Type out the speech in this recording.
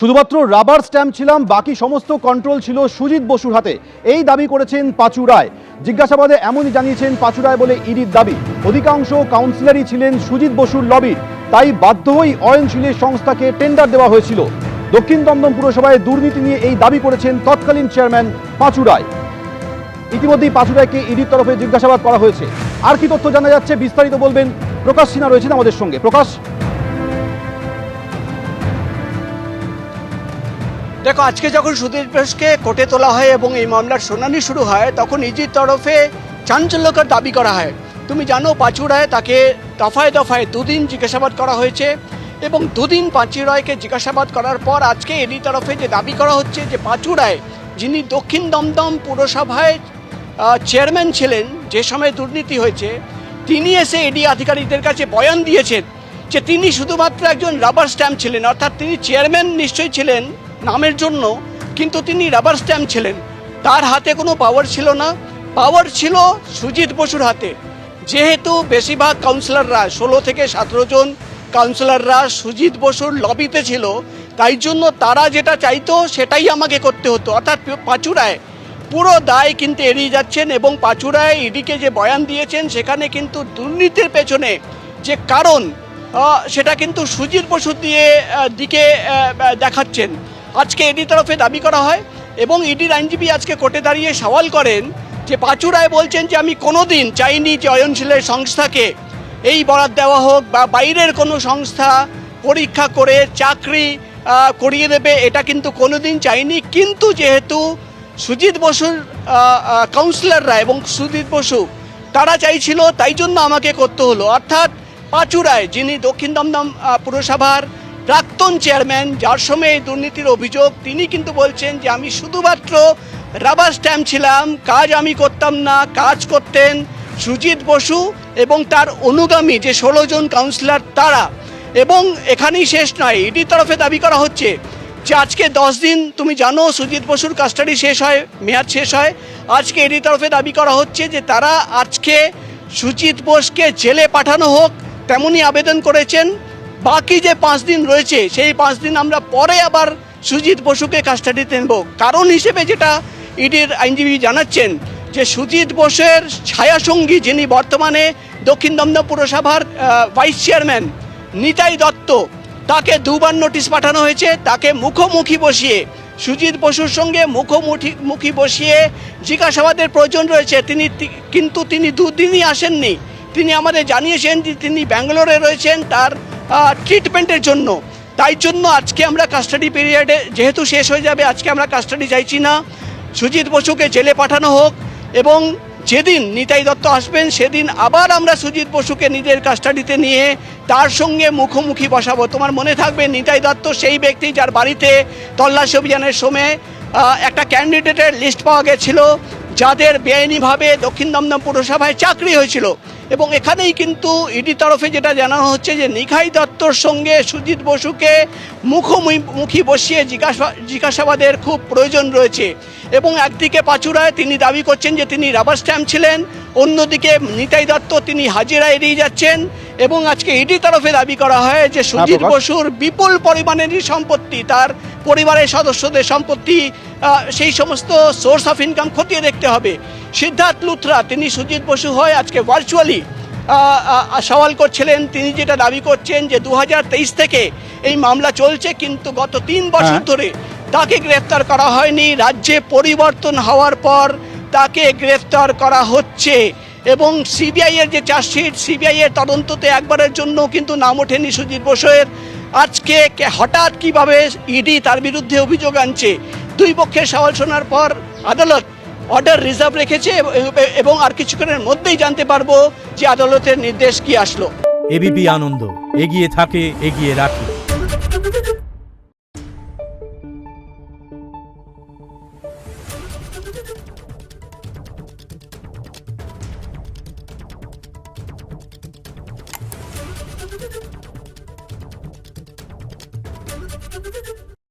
শুধুমাত্র rubber stamp ছিলাম, বাকি সমস্ত কন্ট্রোল ছিল সুজিত বসুর হাতে, এই দাবি করেছেন পাঁচু রায়। জিজ্ঞাসাবাদে এমনই জানিয়েছেন পাঁচু রায় বলে ইডির দাবি। অধিকাংশ কাউন্সিলরই ছিলেন সুজিত বসুর লবির, তাই বাধ্য হয়েই অয়নশীলের সংস্থাকে টেন্ডার দেওয়া হয়েছিল। দক্ষিণ দমদম পুরসভায় দুর্নীতি নিয়ে এই দাবি করেছেন তৎকালীন চেয়ারম্যান পাঁচু রায়। ইতিমধ্যেই পাঁচু রায়কে ইডির তরফে জিজ্ঞাসাবাদ করা হয়েছে। আর কি তথ্য জানা যাচ্ছে বিস্তারিত বলবেন প্রকাশ সিনহা, রয়েছেন আমাদের সঙ্গে। প্রকাশ, দেখো, আজকে যখন সুধীর ঘোষকে কোর্টে তোলা হয় এবং এই মামলার শুনানি শুরু হয়, তখন ইডির তরফে চাঞ্চল্যকর দাবি করা হয়। তুমি জানো, পাঁচু রায় তাকে দফায় দফায় দুদিন জিজ্ঞাসাবাদ করা হয়েছে এবং দুদিন পাঁচু রায়কে জিজ্ঞাসাবাদ করার পর আজকে ইডির তরফে যে দাবি করা হচ্ছে যে পাঁচু রায়, যিনি দক্ষিণ দমদম পুরসভায় চেয়ারম্যান ছিলেন যে সময় দুর্নীতি হয়েছে, তিনি এসে ইডি আধিকারিকদের কাছে বয়ান দিয়েছেন যে তিনি শুধুমাত্র একজন রাবার স্ট্যাম্প ছিলেন। অর্থাৎ তিনি চেয়ারম্যান নিশ্চয়ই ছিলেন নামের জন্য, কিন্তু তিনি রাবার স্ট্যাম্প ছিলেন। তার হাতে কোনো পাওয়ার ছিল না, পাওয়ার ছিল সুজিত বসুর হাতে। যেহেতু বেশিরভাগ কাউন্সিলররা 16 থেকে 17 জন কাউন্সিলররা সুজিত বসুর লবিতে ছিল, তাই জন্য তারা যেটা চাইতো সেটাই আমাকে করতে হতো। অর্থাৎ পাঁচু রায় পুরো দায় কিন্তু এড়িয়ে যাচ্ছেন এবং পাঁচু রায় ইডিকে যে বয়ান দিয়েছেন সেখানে কিন্তু দুর্নীতির পেছনে যে কারণ সেটা কিন্তু সুজিত বসুর দিকে দেখাচ্ছেন। আজকে ইডির তরফে দাবি করা হয় এবং ইডির আইনজীবী আজকে কোর্টে দাঁড়িয়ে সওয়াল করেন যে পাঁচু রায় বলছেন যে আমি কোনোদিন চাইনি যে অয়নশীলের সংস্থাকে এই বরাদ দেওয়া হোক বা বাইরের কোনো সংস্থা পরীক্ষা করে চাকরি করিয়ে দেবে, এটা কিন্তু কোনোদিন চাইনি। কিন্তু যেহেতু সুজিত বসুর কাউন্সিলররা এবং সুজিত বসু তারা চাইছিল, তাই জন্য আমাকে করতে হলো। অর্থাৎ পাঁচু রায়, যিনি দক্ষিণ দমদম পুরসভার প্রাক্তন চেয়ারম্যান, যার সময় এই দুর্নীতির অভিযোগ, তিনি কিন্তু বলছেন যে আমি শুধুমাত্র রাবার স্ট্যাম্প ছিলাম, কাজ আমি করতাম না, কাজ করতেন সুজিত বসু এবং তার অনুগামী যে 16 জন কাউন্সিলর তারা। এবং এখানেই শেষ নয়, ইডির তরফে দাবি করা হচ্ছে যে আজকে 10 দিন, তুমি জানো, সুজিত বসুর কাস্টাডি শেষ হয়, মেয়াদ শেষ হয়। আজকে ইডির তরফে দাবি করা হচ্ছে যে তারা আজকে সুজিত বোসকে জেলে পাঠানো হোক তেমনই আবেদন করেছেন। বাকি যে 5 দিন রয়েছে সেই 5 দিন আমরা পরে আবার সুজিত বসুকে কাস্টাডিতে নেব। কারণ হিসেবে যেটা ইডির আইনজীবী জানাচ্ছেন যে সুজিত বোসের ছায়াসঙ্গী, যিনি বর্তমানে দক্ষিণ দমদম পুরসভার ভাইস চেয়ারম্যান নিতাই দত্ত, তাকে 2বার নোটিশ পাঠানো হয়েছে। তাকে মুখোমুখি বসিয়ে, সুজিত বসুর সঙ্গে মুখোমুখি বসিয়ে জিজ্ঞাসাবাদের প্রয়োজন রয়েছে। কিন্তু তিনি 2 দিনই আসেননি। তিনি আমাদের জানিয়েছেন যে তিনি ব্যাঙ্গালোরে রয়েছেন তার ট্রিটমেন্টের জন্য। তাই জন্য আজকে আমরা কাস্টাডি পিরিয়ডে যেহেতু শেষ হয়ে যাবে, আজকে আমরা কাস্টাডি চাইছি না, সুজিত বসুকে জেলে পাঠানো হোক এবং যেদিন নিতাই দত্ত আসবেন সেদিন আবার আমরা সুজিত বসুকে নিজের কাস্টাডিতে নিয়ে তার সঙ্গে মুখোমুখি বসাবো। তোমার মনে থাকবে, নিতাই দত্ত সেই ব্যক্তি যার বাড়িতে তল্লাশি অভিযানের সময় একটা ক্যান্ডিডেটের লিস্ট পাওয়া গেছিল যাদের বেআইনিভাবে দক্ষিণ দমদম পুরসভায় চাকরি হয়েছিল। এবং এখানেই কিন্তু ইডির তরফে যেটা জানানো হচ্ছে যে নিতাই দত্তর সঙ্গে সুজিত বসুকে মুখোমুখি বসিয়ে জিজ্ঞাসাবাদের খুব প্রয়োজন রয়েছে। এবং একদিকে পাঁচু রায়, তিনি দাবি করছেন যে তিনি রাবার স্ট্যাম্প ছিলেন, অন্যদিকে নিতাই দত্ত তিনি হাজিরা এড়িয়ে যাচ্ছেন। এবং আজকে ইডির তরফে দাবি করা হয় যে সুজিত বসুর বিপুল পরিমাণেরই সম্পত্তি, তার পরিবারের সদস্যদের সম্পত্তি, সেই সমস্ত সোর্স অফ ইনকাম খতিয়ে দেখতে হবে। সিদ্ধার্থ লুথরা, তিনি সুজিত বসু হয় আজকে ভার্চুয়ালি সওয়াল করছিলেন। তিনি যেটা দাবি করছেন যে 2023 থেকে এই মামলা চলছে, কিন্তু গত 3 বছর ধরে তাকে গ্রেফতার করা হয়নি। রাজ্যে পরিবর্তন হওয়ার পর তাকে গ্রেফতার করা হচ্ছে এবং সিবিআই এর যে চার্জশিট, সিবিআই এর তদন্ততে একবারের জন্য কিন্তু নাম ওঠেনি সুজিত বসুর। আজকে হঠাৎ কিভাবে ইডি তার বিরুদ্ধে অভিযোগ আনছে? 2 পক্ষের সওয়াল শোনার পর আদালত অর্ডার রিজার্ভ রেখেছে এবং আর কিছুক্ষণের মধ্যেই জানতে পারবো যে আদালতের নির্দেশ কি আসলো। এবিপি আনন্দ, এগিয়ে থাকে, এগিয়ে রাখে।